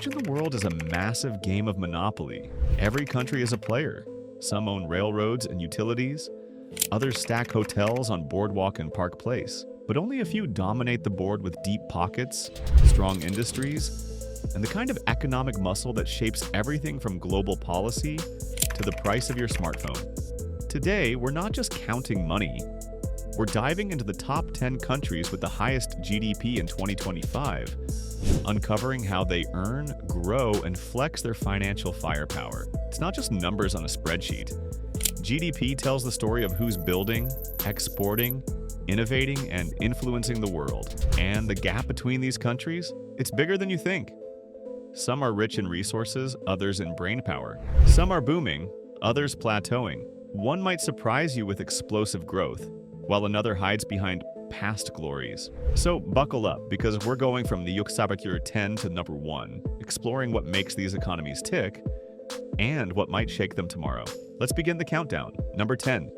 Imagine the world as a massive game of Monopoly. Every country is a player. Some own railroads and utilities. Others stack hotels on Boardwalk and Park Place. But only a few dominate the board with deep pockets, strong industries, and the kind of economic muscle that shapes everything from global policy to the price of your smartphone. Today, we're not just counting money. We're diving into the top 10 countries with the highest GDP in 2025, uncovering how they earn, grow, and flex their financial firepower. It's not just numbers on a spreadsheet. GDP tells the story of who's building, exporting, innovating, and influencing the world. And the gap between these countries? It's bigger than you think. Some are rich in resources, others in brainpower. Some are booming, others plateauing. One might surprise you with explosive growth, while another hides behind past glories. So buckle up, because we're going from the Yuksabakur 10 to number 1, exploring what makes these economies tick and what might shake them tomorrow. Let's begin the countdown. Number 10.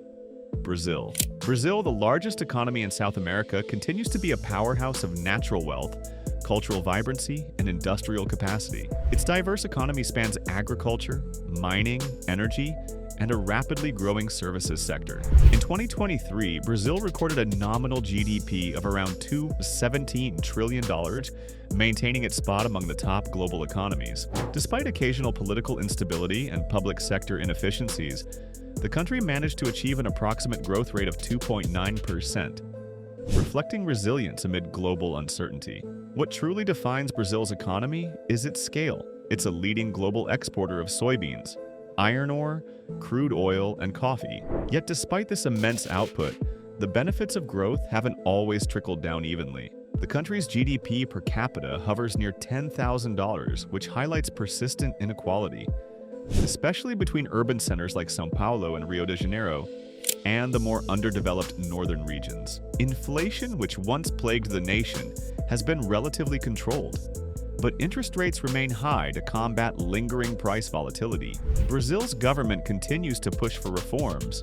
Brazil. Brazil, the largest economy in South America, continues to be a powerhouse of natural wealth, cultural vibrancy, and industrial capacity. Its diverse economy spans agriculture, mining, energy, and a rapidly growing services sector. In 2023, Brazil recorded a nominal GDP of around $17 trillion, maintaining its spot among the top global economies. Despite occasional political instability and public sector inefficiencies, the country managed to achieve an approximate growth rate of 2.9%, reflecting resilience amid global uncertainty. What truly defines Brazil's economy is its scale. It's a leading global exporter of soybeans, iron ore, crude oil, and coffee. Yet despite this immense output, the benefits of growth haven't always trickled down evenly. The country's GDP per capita hovers near $10,000, which highlights persistent inequality, especially between urban centers like São Paulo and Rio de Janeiro, and the more underdeveloped northern regions. Inflation, which once plagued the nation, has been relatively controlled, but interest rates remain high to combat lingering price volatility. Brazil's government continues to push for reforms,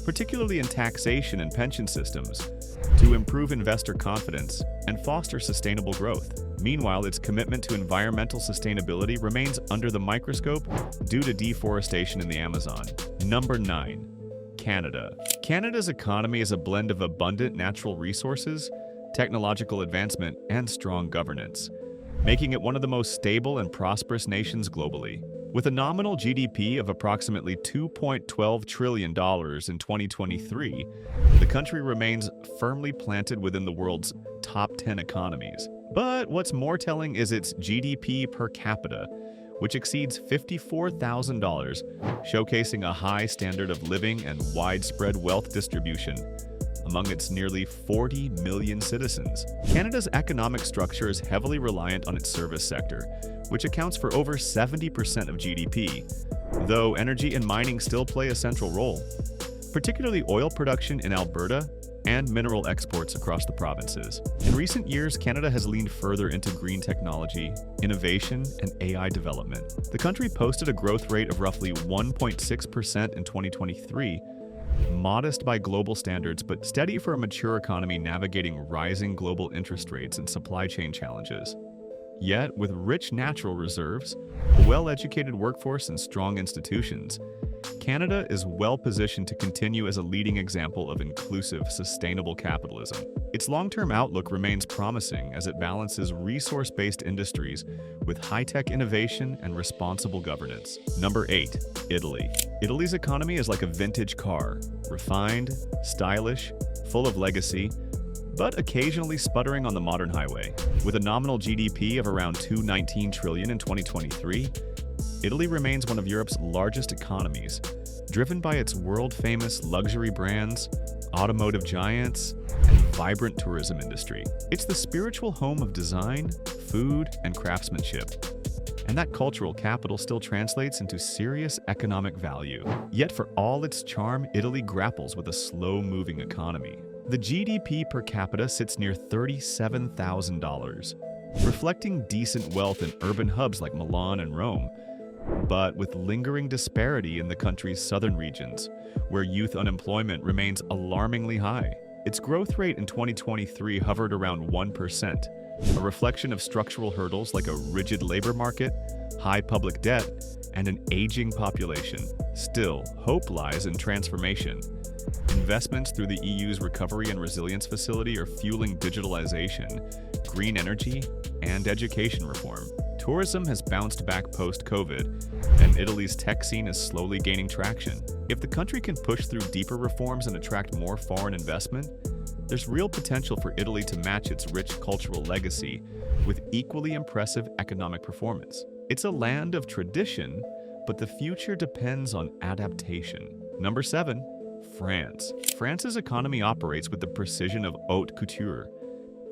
particularly in taxation and pension systems, to improve investor confidence and foster sustainable growth. Meanwhile, its commitment to environmental sustainability remains under the microscope due to deforestation in the Amazon. Number 9. Canada. Canada's economy is a blend of abundant natural resources, technological advancement, and strong governance, making it one of the most stable and prosperous nations globally. With a nominal GDP of approximately $2.12 trillion in 2023, the country remains firmly planted within the world's top 10 economies. But what's more telling is its GDP per capita, which exceeds $54,000, showcasing a high standard of living and widespread wealth distribution among its nearly 40 million citizens. Canada's economic structure is heavily reliant on its service sector, which accounts for over 70% of GDP, though energy and mining still play a central role, particularly oil production in Alberta and mineral exports across the provinces. In recent years, Canada has leaned further into green technology, innovation, and AI development. The country posted a growth rate of roughly 1.6% in 2023, modest by global standards, but steady for a mature economy navigating rising global interest rates and supply chain challenges. Yet, with rich natural reserves, a well-educated workforce, and strong institutions, Canada is well-positioned to continue as a leading example of inclusive, sustainable capitalism. Its long-term outlook remains promising as it balances resource-based industries with high-tech innovation and responsible governance. Number 8. Italy. Italy's economy is like a vintage car, refined, stylish, full of legacy, but occasionally sputtering on the modern highway. With a nominal GDP of around $219 trillion in 2023, Italy remains one of Europe's largest economies, driven by its world-famous luxury brands, automotive giants, and vibrant tourism industry. It's the spiritual home of design, food, and craftsmanship, and that cultural capital still translates into serious economic value. Yet for all its charm, Italy grapples with a slow-moving economy. The GDP per capita sits near $37,000, reflecting decent wealth in urban hubs like Milan and Rome, but with lingering disparity in the country's southern regions, where youth unemployment remains alarmingly high. Its growth rate in 2023 hovered around 1%, a reflection of structural hurdles like a rigid labor market, high public debt, and an aging population. Still, hope lies in transformation. Investments through the EU's Recovery and Resilience Facility are fueling digitalization, green energy, and education reform. Tourism has bounced back post-COVID, and Italy's tech scene is slowly gaining traction. If the country can push through deeper reforms and attract more foreign investment, there's real potential for Italy to match its rich cultural legacy with equally impressive economic performance. It's a land of tradition, but the future depends on adaptation. Number 7. France. France's economy operates with the precision of haute couture,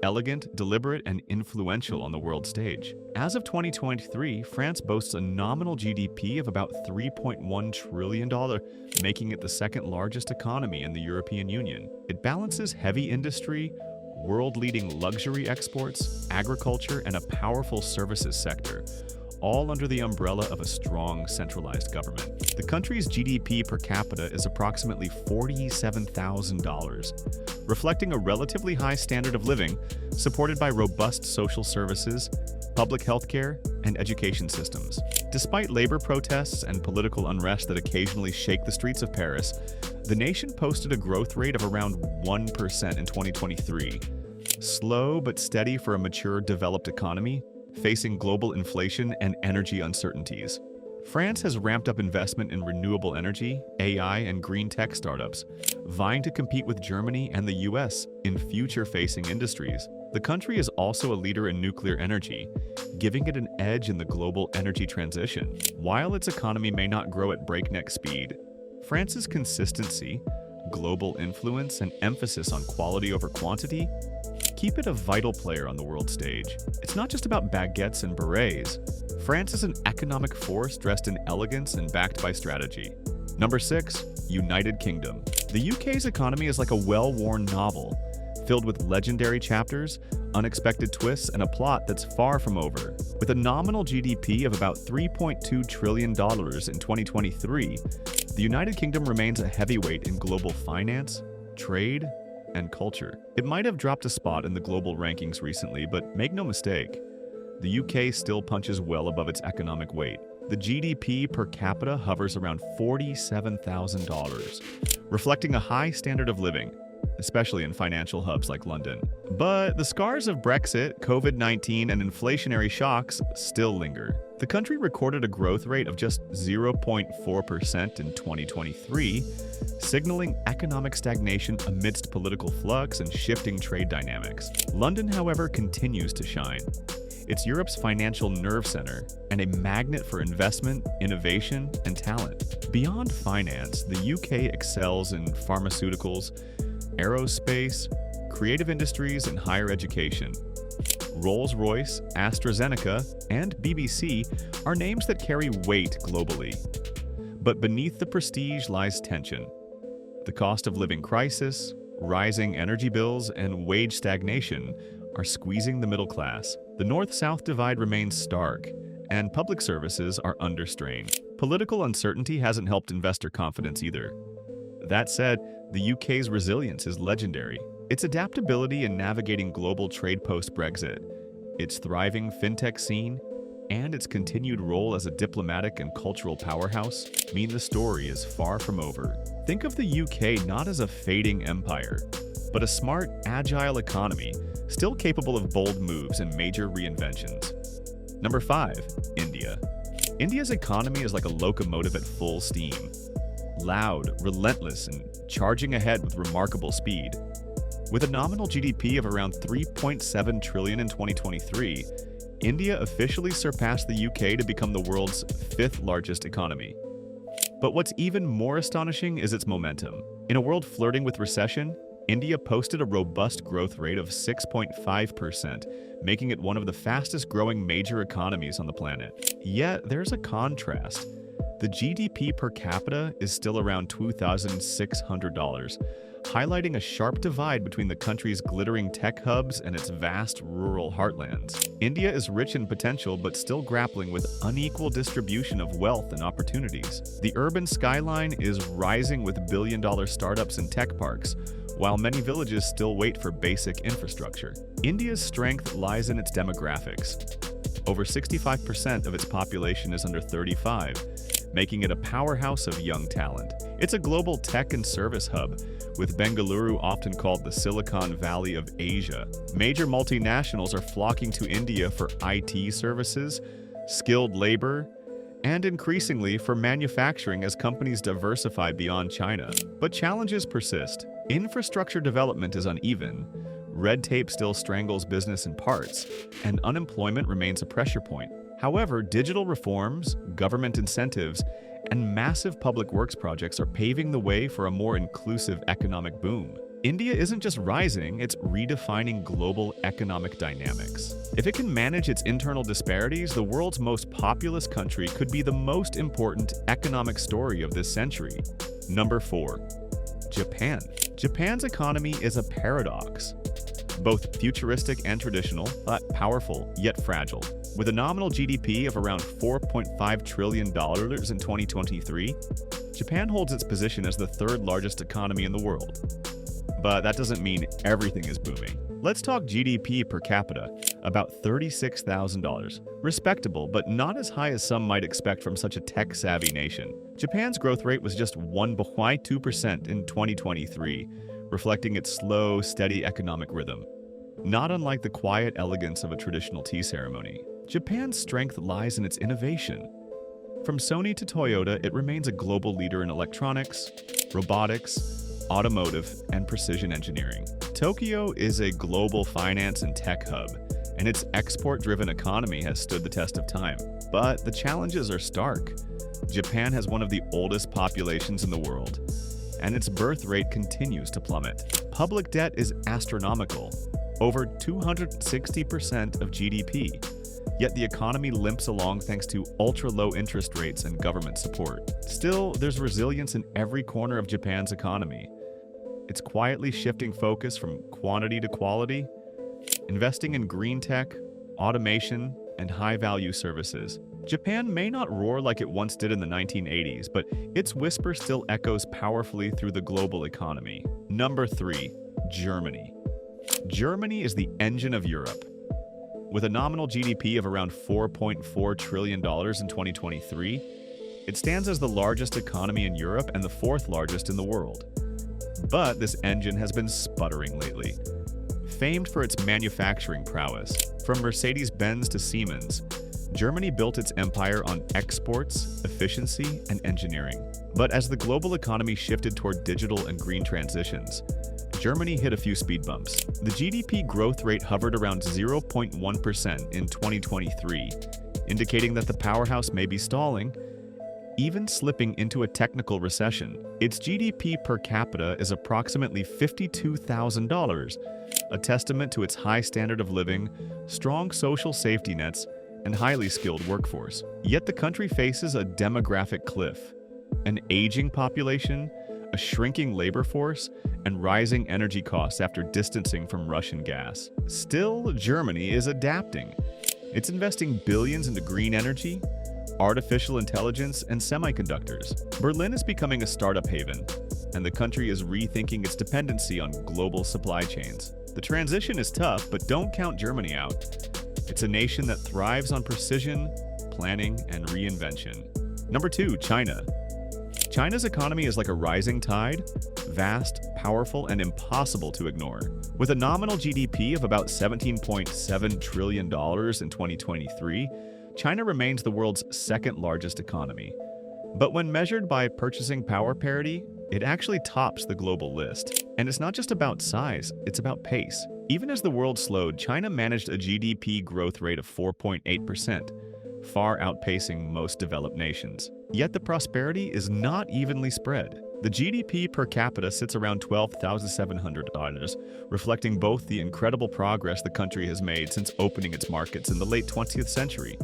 elegant, deliberate, and influential on the world stage. As of 2023, France boasts a nominal GDP of about $3.1 trillion, making it the second largest economy in the European Union. It balances heavy industry, world-leading luxury exports, agriculture, and a powerful services sector, all under the umbrella of a strong, centralized government. The country's GDP per capita is approximately $47,000, reflecting a relatively high standard of living, supported by robust social services, public healthcare, and education systems. Despite labor protests and political unrest that occasionally shake the streets of Paris, the nation posted a growth rate of around 1% in 2023. Slow but steady for a mature, developed economy, facing global inflation and energy uncertainties. France has ramped up investment in renewable energy, AI, and green tech startups, vying to compete with Germany and the US in future-facing industries. The country is also a leader in nuclear energy, giving it an edge in the global energy transition. While its economy may not grow at breakneck speed, France's consistency, global influence, and emphasis on quality over quantity keep it a vital player on the world stage. It's not just about baguettes and berets. France is an economic force dressed in elegance and backed by strategy. Number 6. United Kingdom. The UK's economy is like a well-worn novel, filled with legendary chapters, unexpected twists, and a plot that's far from over. With a nominal GDP of about $3.2 trillion in 2023, the United Kingdom remains a heavyweight in global finance, trade, and culture. It might have dropped a spot in the global rankings recently, but make no mistake, the UK still punches well above its economic weight. The GDP per capita hovers around $47,000, reflecting a high standard of living, especially in financial hubs like London. But the scars of Brexit, COVID-19, and inflationary shocks still linger. The country recorded a growth rate of just 0.4% in 2023, signaling economic stagnation amidst political flux and shifting trade dynamics. London, however, continues to shine. It's Europe's financial nerve center and a magnet for investment, innovation, and talent. Beyond finance, the UK excels in pharmaceuticals, aerospace, creative industries, and higher education. Rolls-Royce, AstraZeneca, and BBC are names that carry weight globally. But beneath the prestige lies tension. The cost of living crisis, rising energy bills, and wage stagnation are squeezing the middle class. The North-South divide remains stark, and public services are under strain. Political uncertainty hasn't helped investor confidence either. That said, the UK's resilience is legendary. Its adaptability in navigating global trade post-Brexit, its thriving fintech scene, and its continued role as a diplomatic and cultural powerhouse mean the story is far from over. Think of the UK not as a fading empire, but a smart, agile economy still capable of bold moves and major reinventions. Number 5. India. India's economy is like a locomotive at full steam. Loud, relentless, and charging ahead with remarkable speed. With a nominal GDP of around $3.7 trillion in 2023, India officially surpassed the UK to become the world's 5th largest economy. But what's even more astonishing is its momentum. In a world flirting with recession, India posted a robust growth rate of 6.5%, making it one of the fastest-growing major economies on the planet. Yet, there's a contrast. The GDP per capita is still around $2,600, highlighting a sharp divide between the country's glittering tech hubs and its vast rural heartlands. India is rich in potential but still grappling with unequal distribution of wealth and opportunities. The urban skyline is rising with billion-dollar startups and tech parks, while many villages still wait for basic infrastructure. India's strength lies in its demographics. Over 65% of its population is under 35, making it a powerhouse of young talent. It's a global tech and service hub, with Bengaluru often called the Silicon Valley of Asia. Major multinationals are flocking to India for IT services, skilled labor, and increasingly for manufacturing as companies diversify beyond China. But challenges persist. Infrastructure development is uneven, red tape still strangles business in parts, and unemployment remains a pressure point. However, digital reforms, government incentives, and massive public works projects are paving the way for a more inclusive economic boom. India isn't just rising, it's redefining global economic dynamics. If it can manage its internal disparities, the world's most populous country could be the most important economic story of this century. Number 4. Japan. Japan's economy is a paradox. Both futuristic and traditional, but powerful yet fragile. With a nominal GDP of around $4.5 trillion in 2023, Japan holds its position as the third largest economy in the world. But that doesn't mean everything is booming. Let's talk GDP per capita, about $36,000. Respectable, but not as high as some might expect from such a tech-savvy nation. Japan's growth rate was just 1.2% in 2023, reflecting its slow, steady economic rhythm. Not unlike the quiet elegance of a traditional tea ceremony, Japan's strength lies in its innovation. From Sony to Toyota, it remains a global leader in electronics, robotics, automotive, and precision engineering. Tokyo is a global finance and tech hub, and its export-driven economy has stood the test of time. But the challenges are stark. Japan has one of the oldest populations in the world, and its birth rate continues to plummet. Public debt is astronomical, over 260% of GDP. Yet the economy limps along thanks to ultra-low interest rates and government support. Still, there's resilience in every corner of Japan's economy. It's quietly shifting focus from quantity to quality, investing in green tech, automation, and high-value services. Japan may not roar like it once did in the 1980s, but its whisper still echoes powerfully through the global economy. Number 3. Germany. Germany is the engine of Europe. With a nominal GDP of around $4.4 trillion in 2023, it stands as the largest economy in Europe and the fourth largest in the world. But this engine has been sputtering lately. Famed for its manufacturing prowess, from Mercedes-Benz to Siemens, Germany built its empire on exports, efficiency, and engineering. But as the global economy shifted toward digital and green transitions, Germany hit a few speed bumps. The GDP growth rate hovered around 0.1% in 2023, indicating that the powerhouse may be stalling, even slipping into a technical recession. Its GDP per capita is approximately $52,000, a testament to its high standard of living, strong social safety nets, and highly skilled workforce. Yet the country faces a demographic cliff, an aging population, a shrinking labor force, and rising energy costs after distancing from Russian gas. Still, Germany is adapting. It's investing billions into green energy, artificial intelligence, and semiconductors. Berlin is becoming a startup haven, and the country is rethinking its dependency on global supply chains. The transition is tough, but don't count Germany out. It's a nation that thrives on precision, planning, and reinvention. Number 2, China. China's economy is like a rising tide, vast, powerful, and impossible to ignore. With a nominal GDP of about $17.7 trillion in 2023, China remains the world's second largest economy. But when measured by purchasing power parity, it actually tops the global list. And it's not just about size, it's about pace. Even as the world slowed, China managed a GDP growth rate of 4.8%, far outpacing most developed nations. Yet the prosperity is not evenly spread. The GDP per capita sits around $12,700, reflecting both the incredible progress the country has made since opening its markets in the late 20th century,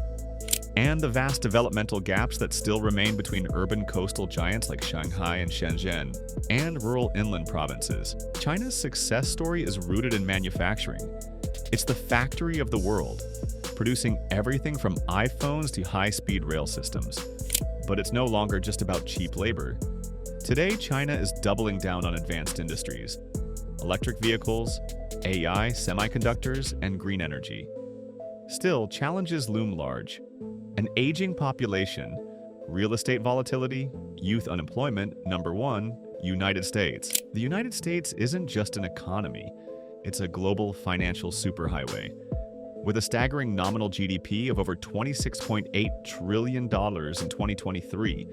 and the vast developmental gaps that still remain between urban coastal giants like Shanghai and Shenzhen and rural inland provinces. China's success story is rooted in manufacturing. It's the factory of the world, producing everything from iPhones to high-speed rail systems. But it's no longer just about cheap labor. Today, China is doubling down on advanced industries. electric vehicles, AI, semiconductors, and green energy. Still, challenges loom large. An aging population, real estate volatility, youth unemployment. Number one, United States. The United States isn't just an economy, it's a global financial superhighway. With a staggering nominal GDP of over $26.8 trillion in 2023,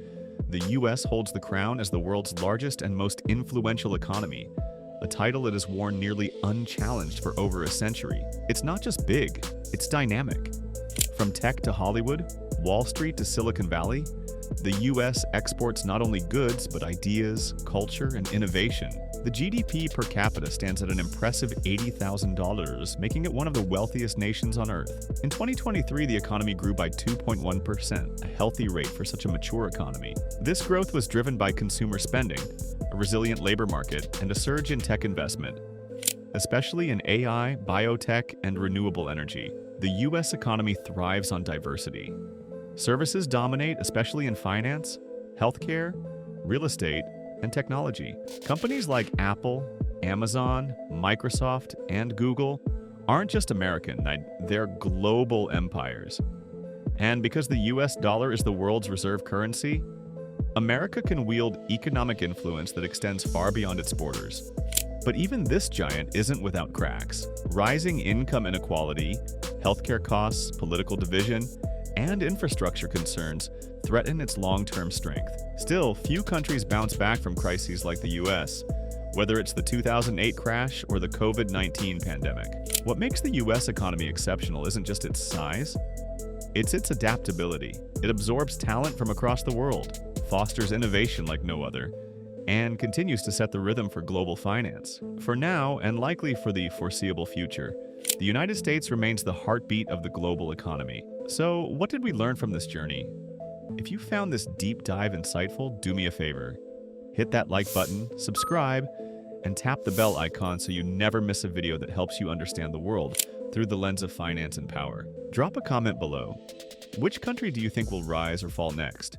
the U.S. holds the crown as the world's largest and most influential economy, a title it has worn nearly unchallenged for over a century. It's not just big, it's dynamic. From tech to Hollywood, Wall Street to Silicon Valley, the U.S. exports not only goods but ideas, culture, and innovation. The GDP per capita stands at an impressive $80,000, making it one of the wealthiest nations on Earth. In 2023, the economy grew by 2.1%, a healthy rate for such a mature economy. This growth was driven by consumer spending, a resilient labor market, and a surge in tech investment, especially in AI, biotech, and renewable energy. The U.S. economy thrives on diversity. Services dominate, especially in finance, healthcare, real estate, and technology. Companies like Apple, Amazon, Microsoft, and Google aren't just American, they're global empires. And because the US dollar is the world's reserve currency, America can wield economic influence that extends far beyond its borders. But even this giant isn't without cracks. Rising income inequality, healthcare costs, political division, and infrastructure concerns threaten its long-term strength. Still, few countries bounce back from crises like the US, whether it's the 2008 crash or the COVID-19 pandemic. What makes the US economy exceptional isn't just its size, it's its adaptability. It absorbs talent from across the world, fosters innovation like no other, and continues to set the rhythm for global finance. For now, and likely for the foreseeable future, the United States remains the heartbeat of the global economy. So, what did we learn from this journey? If you found this deep dive insightful, do me a favor. Hit that like button, subscribe, and tap the bell icon so you never miss a video that helps you understand the world through the lens of finance and power. Drop a comment below. Which country do you think will rise or fall next?